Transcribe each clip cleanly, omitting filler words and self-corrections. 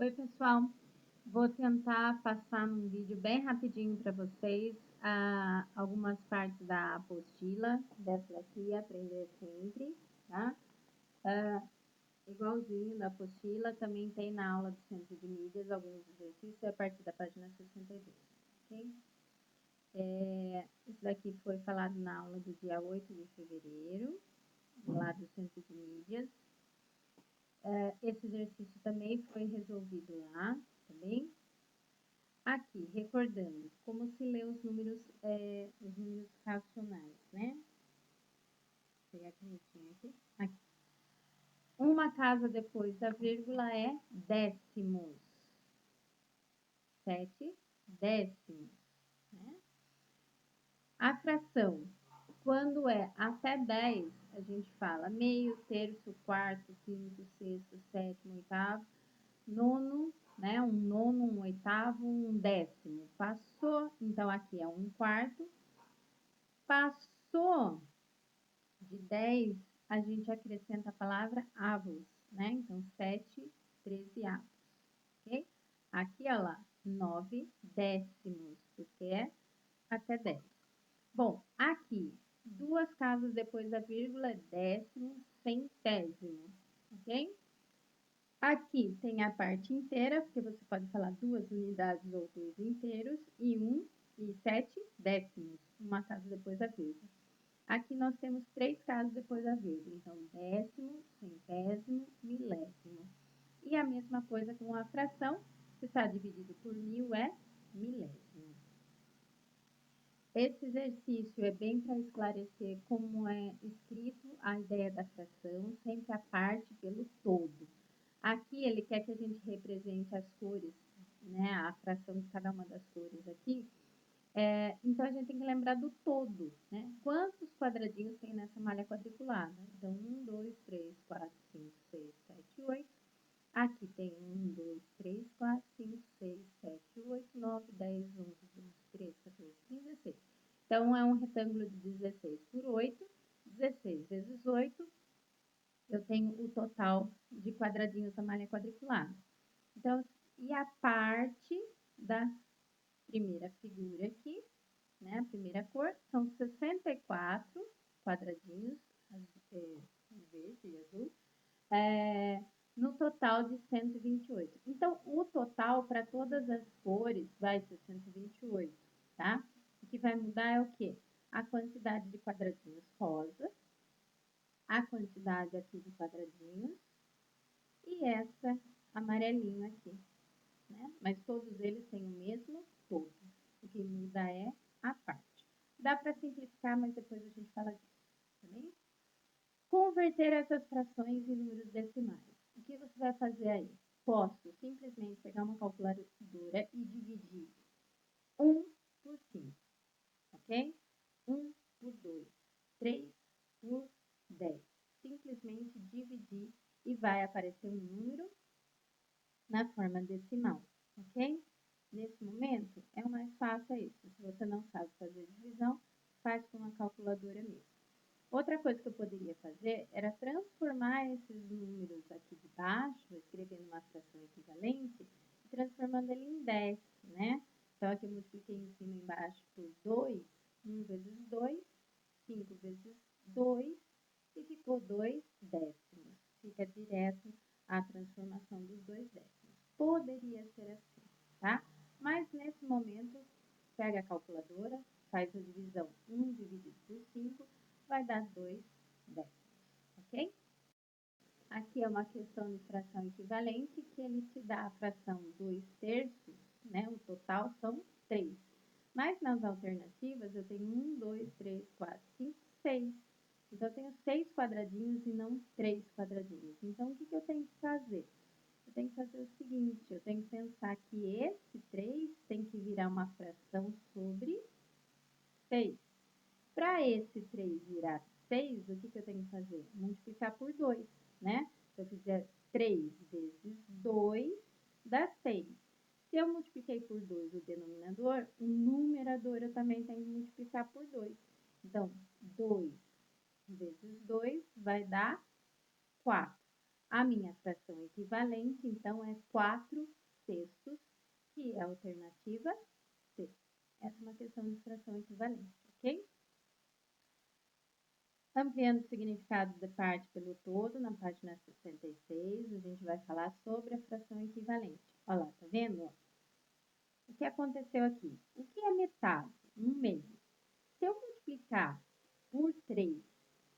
Oi, pessoal. Vou tentar passar num vídeo bem rapidinho para vocês algumas partes da apostila, dessa daqui, Aprender Sempre, tá? Igualzinho da apostila, também tem na aula do Centro de Mídias alguns exercícios a partir da página 62, ok? Isso daqui foi falado na aula do dia 8 de fevereiro, lá do Centro de Mídias. Esse exercício também foi resolvido lá, tá bem? Aqui, recordando, como se lê os números racionais, né? Vou pegar a canetinha aqui. Aqui. Uma casa depois da vírgula é décimos. 7 décimos, né? A fração, quando é até 10, a gente fala meio, terço, quarto, quinto, sexto, sétimo, oitavo, nono, né? Um nono, um oitavo, um décimo. Passou, então aqui é um quarto. Passou de 10, a gente acrescenta a palavra avos, né? Então, 7, 13 avos, ok? Aqui, olha lá, 9 décimos, porque é até 10. Bom, aqui, duas casas depois da vírgula, décimo, centésimo, ok? Aqui tem a parte inteira, porque você pode falar 2 unidades ou 2 inteiros, e 7 décimos, uma casa depois da vírgula. Aqui nós temos 3 casos depois da vírgula, então décimo, centésimo, milésimo. E a mesma coisa com a fração, se está dividido por 1000 é milésimo. Esse exercício é bem para esclarecer como é escrito a ideia da fração, sempre a parte pelo todo. Aqui ele quer que a gente represente as cores, né, a fração de cada uma das cores aqui. Então, a gente tem que lembrar do todo, né? Quantos quadradinhos tem nessa malha quadriculada? Então, 1, 2, 3, 4, 5, 6, 7, 8. Aqui tem 1, 2, 3, 4, 5, 6, 7, 8, 9, 10, 11, 12, 13, 14, 15, 16. Então, é um retângulo de 16 por 8. 16 vezes 8, eu tenho o total de quadradinhos da malha quadriculada. Então, e a parte da primeira figura aqui, né? A primeira cor, são 64 quadradinhos, verde e azul, no total de 128. Então, o total para todas as cores vai ser 128, tá? O que vai mudar é o quê? A quantidade de quadradinhos rosa, a quantidade aqui de quadradinhos e essa amarelinho aqui, né? Mas todos eles têm o mesmo todo. O que muda é a parte. Dá para simplificar, mas depois a gente fala disso, tá bem? Converter essas frações em números decimais. O que você vai fazer aí? Posso simplesmente pegar uma calculadora e dividir 1 por 5, ok? 1 por 2, 3 por 10. Simplesmente dividir e vai aparecer um número na forma decimal, ok? Nesse momento, é o mais fácil isso. Se você não sabe fazer divisão, faz com uma calculadora mesmo. Outra coisa que eu poderia fazer era transformar esses números aqui de baixo, escrevendo uma fração equivalente, e transformando ele em 10, né? Então, aqui eu multipliquei em cima e embaixo por 2, 1 vezes 2, 5 vezes 2, e ficou 2 décimos. Fica direto a transformação dos 2 décimos. Poderia ser assim, tá? Mas, nesse momento, pega a calculadora, faz a divisão 1 dividido por 5, vai dar 2 décimos, ok? Aqui é uma questão de fração equivalente, que ele te dá a fração 2 terços, né? O total são 3. Mas nas alternativas, eu tenho 1, 2, 3, 4, 5, 6. Então, eu tenho 6 quadradinhos e não 3 quadradinhos. Então, o que eu tenho que fazer? Eu tenho que fazer o seguinte, eu tenho que pensar que esse 3 tem que virar uma fração sobre 6. Para esse 3 virar 6, o que eu tenho que fazer? Multiplicar por 2, né? Se eu fizer 3 vezes 2, dá 6. Se eu multipliquei por 2 o denominador, o numerador eu também tenho que multiplicar por 2. Então, 2 vezes 2 vai dar 4. A minha fração equivalente, então, é 4/6, que é a alternativa C. Essa é uma questão de fração equivalente, ok? Ampliando o significado da parte pelo todo, na página 66, a gente vai falar sobre a fração equivalente. Olha lá, tá vendo? O que aconteceu aqui? O que é metade? 1/2. Se eu multiplicar por 3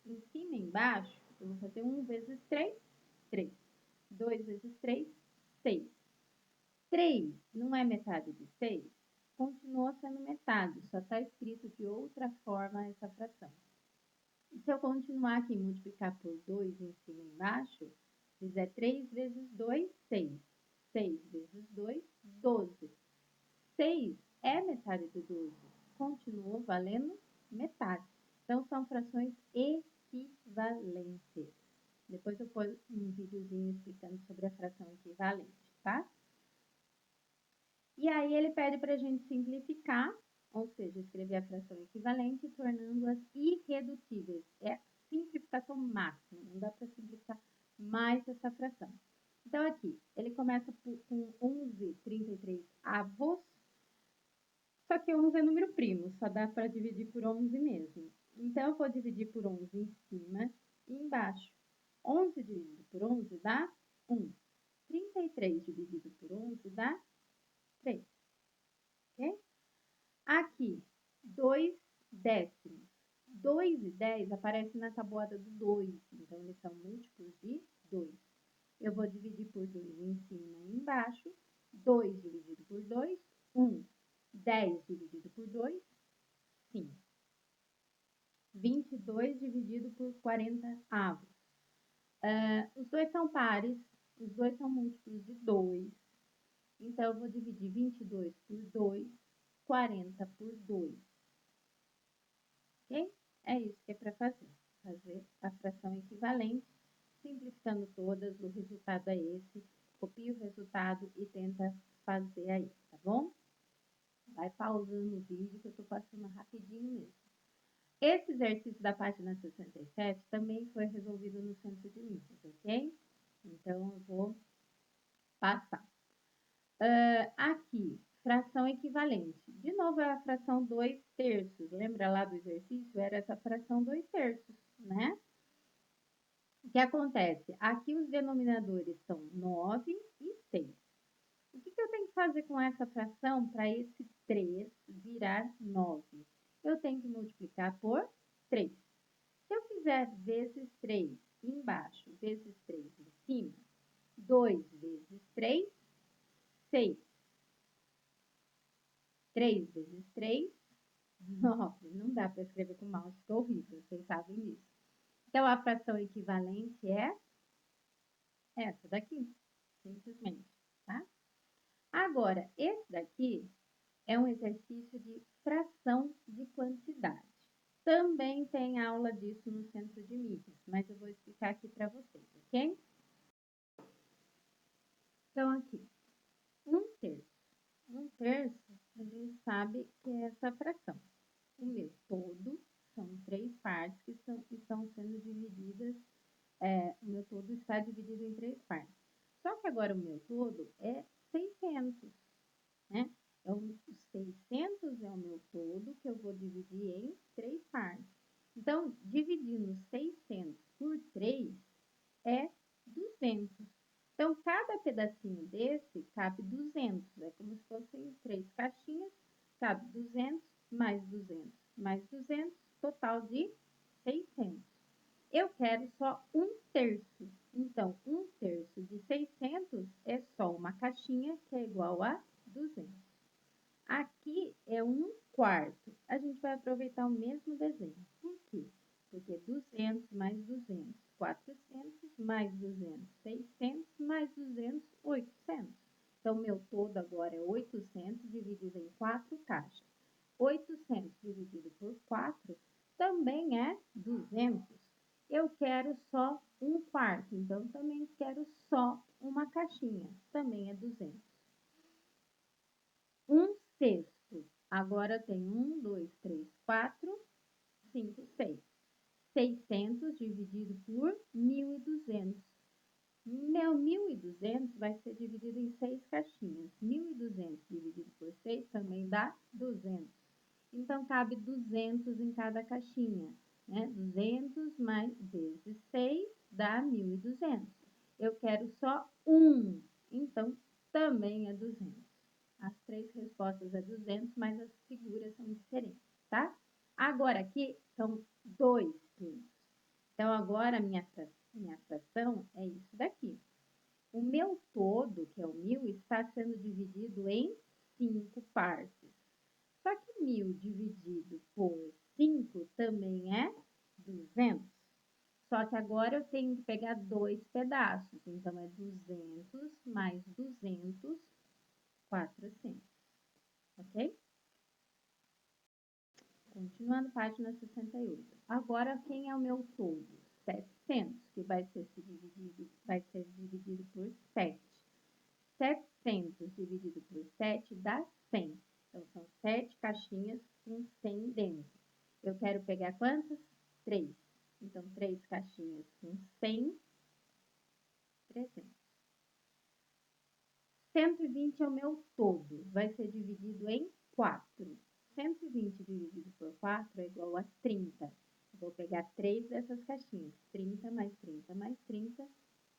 em cima e embaixo, eu vou fazer 1 vezes 3, 3. 2 vezes 3, 6. 3 não é metade de 6? Continua sendo metade, só está escrito de outra forma essa fração. E se eu continuar aqui e multiplicar por 2 em cima e embaixo, fizer 3 vezes 2, 6. 6 vezes 2, 12. 6 é metade do 12. Continuou valendo metade. Então, são frações equivalentes. Depois eu ponho um videozinho explicando sobre a fração equivalente, tá? E aí ele pede para a gente simplificar, ou seja, escrever a fração equivalente, tornando-as irredutíveis. É simplificação máxima, não dá para simplificar mais essa fração. Então, aqui, ele começa com 11/33 avos, só que 11 é número primo, só dá para dividir por 11 mesmo. Então, eu vou dividir por 11 em cima e embaixo. 11 dividido por 11 dá 1. 33 dividido por 11 dá 3. Ok? Aqui, 2 décimos. 2 e 10 aparecem na tabuada do 2, então eles são múltiplos de 2. Eu vou dividir por 2 em cima e embaixo. 2 dividido por 2, 1. 10 dividido por 2, 5. 22 dividido por 40 avos. Os dois são pares, os dois são múltiplos de 2. Então, eu vou dividir 22 por 2, 40 por 2. Ok? É isso que é para fazer. Fazer a fração equivalente, simplificando todas, o resultado é esse. Copia o resultado e tenta fazer aí, tá bom? Vai pausando o vídeo que eu estou passando rapidinho mesmo. Esse exercício da página 67 também foi resolvido no centro de Minas, ok? Então, eu vou passar. Aqui, fração equivalente. De novo, é a fração 2/3. Lembra lá do exercício? Era essa fração 2/3, né? O que acontece? Aqui os denominadores são 9 e 6. O que eu tenho que fazer com essa fração para esse 3 virar 9? Eu tenho que multiplicar por 3. Se eu fizer vezes 3 embaixo, vezes 3 em cima, 2 vezes 3, 6. 3 vezes 3, 9. Não dá para escrever com mouse, ficou horrível, vocês sabem disso. Então, a fração equivalente é essa daqui, simplesmente, tá? Agora, esse daqui é um exercício de fração de quantidade. Também tem aula disso no centro de mídias, mas eu vou explicar aqui para vocês, ok? Então, aqui, 1/3. 1/3, a gente sabe que é essa fração. O meu todo são 3 partes que estão sendo divididas, o meu todo está dividido em 3 partes. Só que agora o meu todo é 600, né? Então, os 600 é o meu todo, que eu vou dividir em 3 partes. Então, dividindo 600 por 3 é 200. Então, cada pedacinho desse cabe 200. É como se fossem 3 caixinhas, cabe 200 mais 200 mais 200, total de 600. Eu quero só 1/3. Então, 1/3 de 600 é só uma caixinha, que é igual a 200. Aqui é 1/4. A gente vai aproveitar o mesmo desenho. Por quê? Porque 200 mais 200, 400, mais 200, 600, mais 200, 800. Então, meu todo agora é 800 dividido em 4 caixas. 800 dividido por 4 também é 200. Eu quero só 1/4, então também quero só uma caixinha, também é 200. 1/6. Agora tem 1, 2, 3, 4, 5, 6. 600 dividido por 1.200. Meu 1.200 vai ser dividido em 6 caixinhas. 1.200 dividido por 6 também dá 200. Então, cabe 200 em cada caixinha, né? 200 mais vezes 6 dá 1.200. Eu quero só um, então também é 200. As três respostas é 200, mas as figuras são diferentes, tá? Agora aqui são 2 primos. Então, agora a minha fração é isso daqui. O meu todo, que é o 1.000, está sendo dividido em 5 partes. Só que 1.000 dividido por 5 também é 200. Só que agora eu tenho que pegar 2 pedaços. Então, é 200 mais 200, 400. Ok? Continuando, página 68. Agora, quem é o meu todo? 700, que vai ser dividido por 7. 700 dividido por 7 dá 100. Então, são 7 caixinhas com 100 dentro. Eu quero pegar quantas? 3. Então, 3 caixinhas com 100, 300. 120 é o meu todo, vai ser dividido em 4. 120 dividido por 4 é igual a 30. Vou pegar 3 dessas caixinhas, 30 mais 30 mais 30,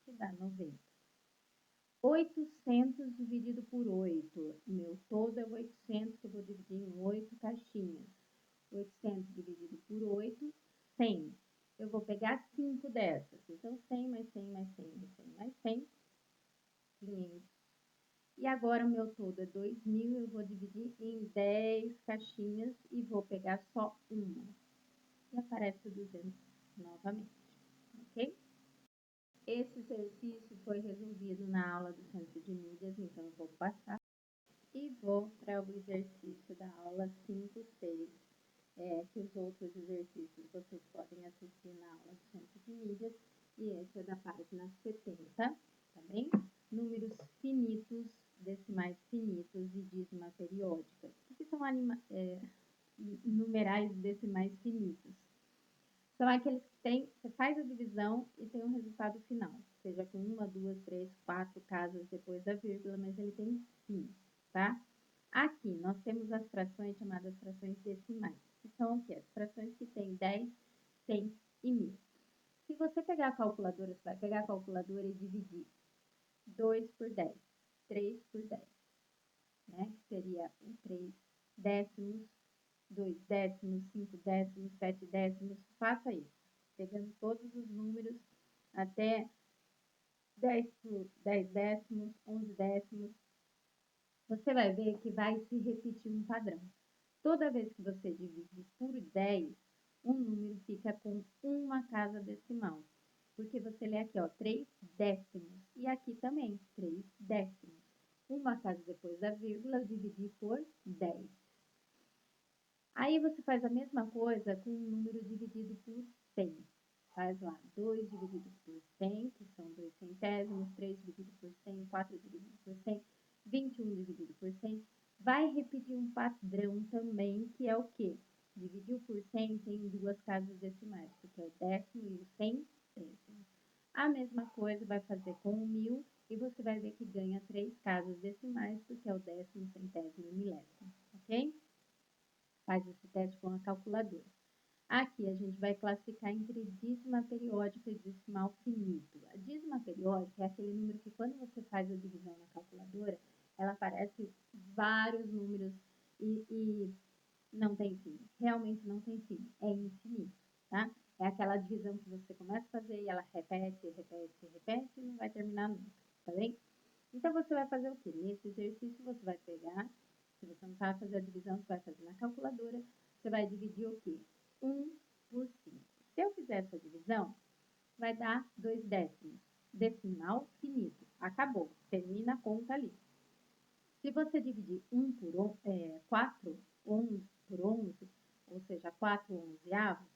que dá 90. 800 dividido por 8, o meu todo é 800, que eu vou dividir em 8 caixinhas. 800 dividido por 8, 100. Eu vou pegar 5 dessas, então 100 mais 100 mais 100 mais 100 mais 100, 500. E agora o meu todo é 2.000, eu vou dividir em 10 caixinhas e vou pegar só uma. E aparece o 200 novamente, ok? Esse exercício foi resolvido na aula do Centro de Mídias, então eu vou passar e vou para o exercício da aula 5, 6, que os outros exercícios vocês podem assistir na aula do Centro de Mídias, e esse é da página 70, tá bem? Números finitos, decimais finitos e dízima periódica. O que são numerais decimais finitos? São aqueles que tem, você faz a divisão e tem um resultado final, seja com 1, 2, 3, 4 casas depois da vírgula, mas ele tem fim, tá? Aqui nós temos as frações chamadas frações decimais, que são o quê? As frações que têm 10, 100 e 1.000. Se você pegar a calculadora, você vai pegar a calculadora e dividir 2 por 10, 3 por 10, né? Que seria 3 décimos, 2 décimos, 5 décimos, 7 décimos, faça isso, pegando todos os números até 10 décimos, 11 décimos, você vai ver que vai se repetir um padrão. Toda vez que você divide por 10, um número fica com uma casa decimal. Porque você lê aqui, ó, 3 décimos. E aqui também, 3 décimos. Uma casa depois da vírgula, eu dividi por 10. Aí você faz a mesma coisa com um número dividido por 100. Faz lá 2 dividido por 100, que são 2 centésimos, 3 dividido por 100, 4 dividido por 100, 21 dividido por 100. Vai repetir um padrão também, que é o quê? Dividiu por 100 tem duas casas decimais, porque é o décimo e o centésimo. A mesma coisa vai fazer com o 1.000 e você vai ver que ganha 3 casas decimais, porque é o décimo, centésimo e milésimo, ok? Faz esse teste com a calculadora. Aqui a gente vai classificar entre dízima periódica e decimal finito. A dízima periódica é aquele número que quando você faz a divisão na calculadora, ela aparece vários números e não tem fim. Realmente não tem fim. É infinito, tá? É aquela divisão que você começa a fazer e ela repete, repete, repete e não vai terminar nunca, tá bem? Então, você vai fazer o quê? Nesse exercício, você vai pegar, se você não sabe fazer a divisão, você vai fazer na calculadora, você vai dividir o quê? 1 por 5. Se eu fizer essa divisão, vai dar 2 décimos. Decimal finito. Acabou. Termina a conta ali. Se você dividir 4, 11 por 11, ou seja, 4 onzeavos,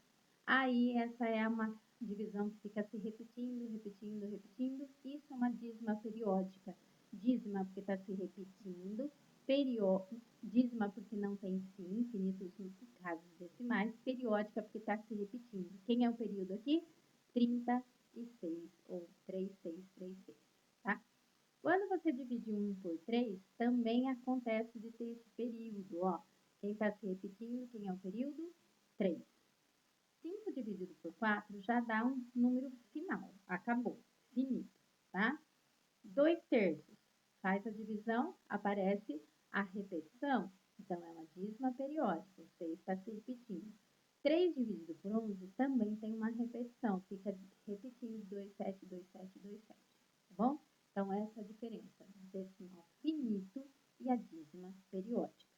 aí essa é uma divisão que fica se repetindo, repetindo, repetindo. Isso é uma dízima periódica. Dízima porque está se repetindo, dízima porque não tem fim, infinitos casos decimais, periódica porque está se repetindo. Quem é o período aqui? 30 e 6, ou 3, 6, 3, 6, tá? Quando você divide 1 por 3, também acontece de ter esse período, ó. Quem está se repetindo, quem é o período? 3. 5 dividido por 4 já dá um número final, acabou, finito, tá? 2/3, faz a divisão, aparece a repetição, então é uma dízima periódica, você está se repetindo. 3 dividido por 11 também tem uma repetição, fica repetindo 2, 7, 2, 7, 2, 7, tá bom? Então, essa é a diferença do decimal finito e a dízima periódica.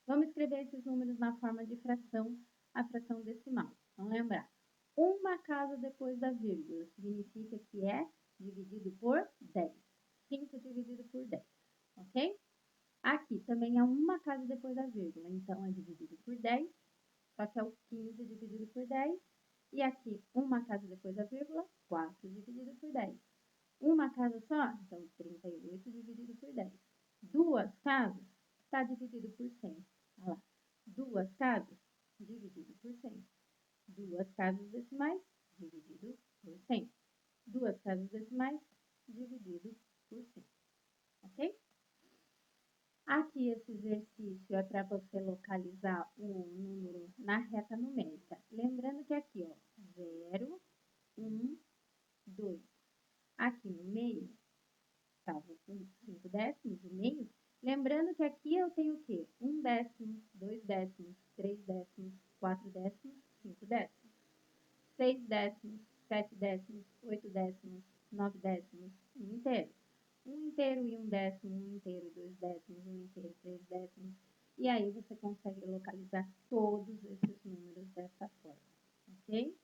Vamos escrever esses números na forma de fração, a fração decimal. Vamos lembrar. Uma casa depois da vírgula significa que é dividido por 10. 5 dividido por 10, ok? Aqui também é uma casa depois da vírgula, então é dividido por 10, só que é o 15 dividido por 10. E aqui, uma casa depois da vírgula, 4 dividido por 10. Uma casa só, então 38 dividido por 10. Duas casas, está dividido por 100. Olha lá. Duas casas, dividido por 100. Duas casas decimais, dividido por 100. Duas casas decimais, dividido por 100. Ok? Aqui, esse exercício é para você localizar o número na reta numérica. Lembrando que aqui, ó, 0, 1, 2. Aqui no meio, estava 5 décimos, o meio. Lembrando que aqui eu tenho o quê? 1 décimo, 2 décimos, 3 décimos, 4 décimos, 5 décimos, 6 décimos, 7 décimos, 8 décimos, 9 décimos, 1 inteiro. 1 inteiro e 1 décimo, 1 inteiro, 2 décimos, 1 inteiro, 3 décimos. E aí você consegue localizar todos esses números dessa forma, ok?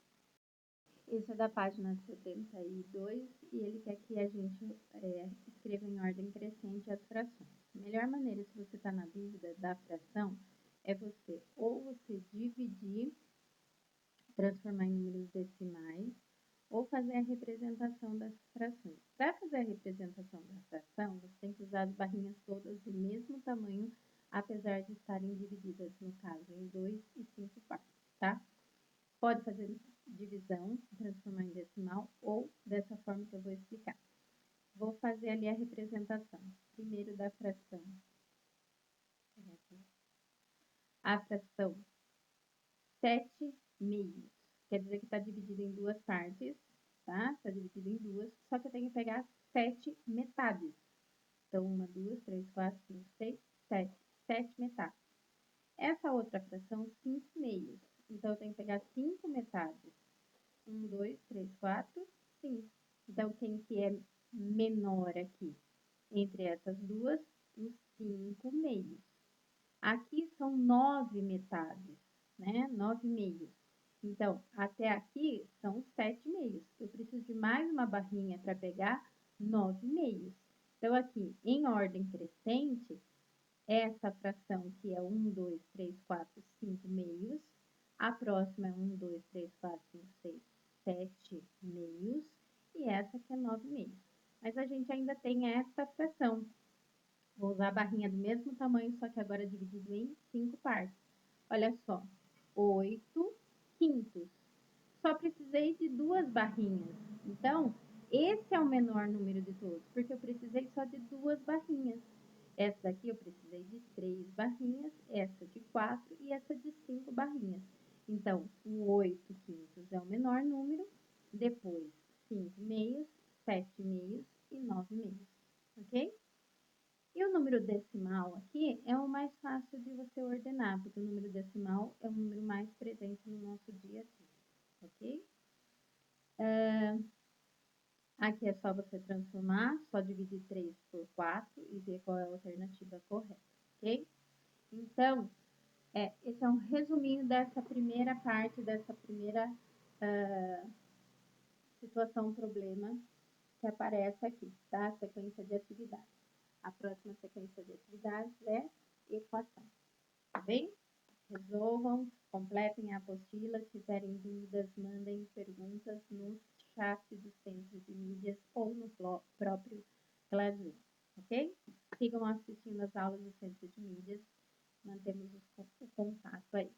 Esse é da página 72 e ele quer que a gente escreva em ordem crescente as frações. A melhor maneira, se você está na dúvida da fração, é você dividir, transformar em números decimais, ou fazer a representação das frações. Para fazer a representação da fração, você tem que usar as barrinhas todas do mesmo tamanho, apesar de estarem divididas, no caso, em 2 e 5 partes, tá? Pode fazer divisão, transformar em decimal, ou dessa forma que eu vou explicar. Vou fazer ali a representação. Primeiro da fração. A fração 7 meios. Quer dizer que está dividido em duas partes, tá? Está dividido em duas, só que eu tenho que pegar 7 metades. Então, 1, 2, 3, 4, 5, 6, 7. 7 metades. Essa outra fração, 5 meios. Então, eu tenho que pegar 5 metades. 1, 2, 3, 4, 5. Então, quem que é menor aqui? Entre essas duas, os 5 meios. Aqui são 9 metades, né? 9 meios. Então, até aqui são 7 meios. Eu preciso de mais uma barrinha para pegar 9 meios. Então, aqui, em ordem crescente, essa fração que é 1, 2, 3, 4, 5 meios. A próxima é 1, 2, 3, 4, 5, 6, 7 meios. E essa que é 9 meios. Mas a gente ainda tem essa fração. Vou usar a barrinha do mesmo tamanho, só que agora dividido em 5 partes. Olha só, 8 quintos. Só precisei de 2 barrinhas. Então, esse é o menor número de todos, porque eu precisei só de 2 barrinhas. Essa daqui eu precisei de 3 barrinhas, essa de 4 e essa de 5 barrinhas. Então, o 8 quintos é o menor número, depois 5 meios, 7 meios e 9 meios, ok? E o número decimal aqui é o mais fácil de você ordenar, porque o número decimal é o número mais presente no nosso dia a dia, ok? Aqui é só você transformar, só dividir 3 por 4 e ver qual é a alternativa correta, ok? Então, esse é um resuminho dessa primeira parte, dessa primeira situação, problema que aparece aqui, tá? Sequência de atividades. A próxima sequência de atividades é equação, tá bem? Resolvam, completem a apostila, se tiverem dúvidas, mandem perguntas no chat do Centro de Mídias ou no próprio Classroom, ok? Sigam assistindo as aulas do Centro de Mídias, mantemos o contato aí.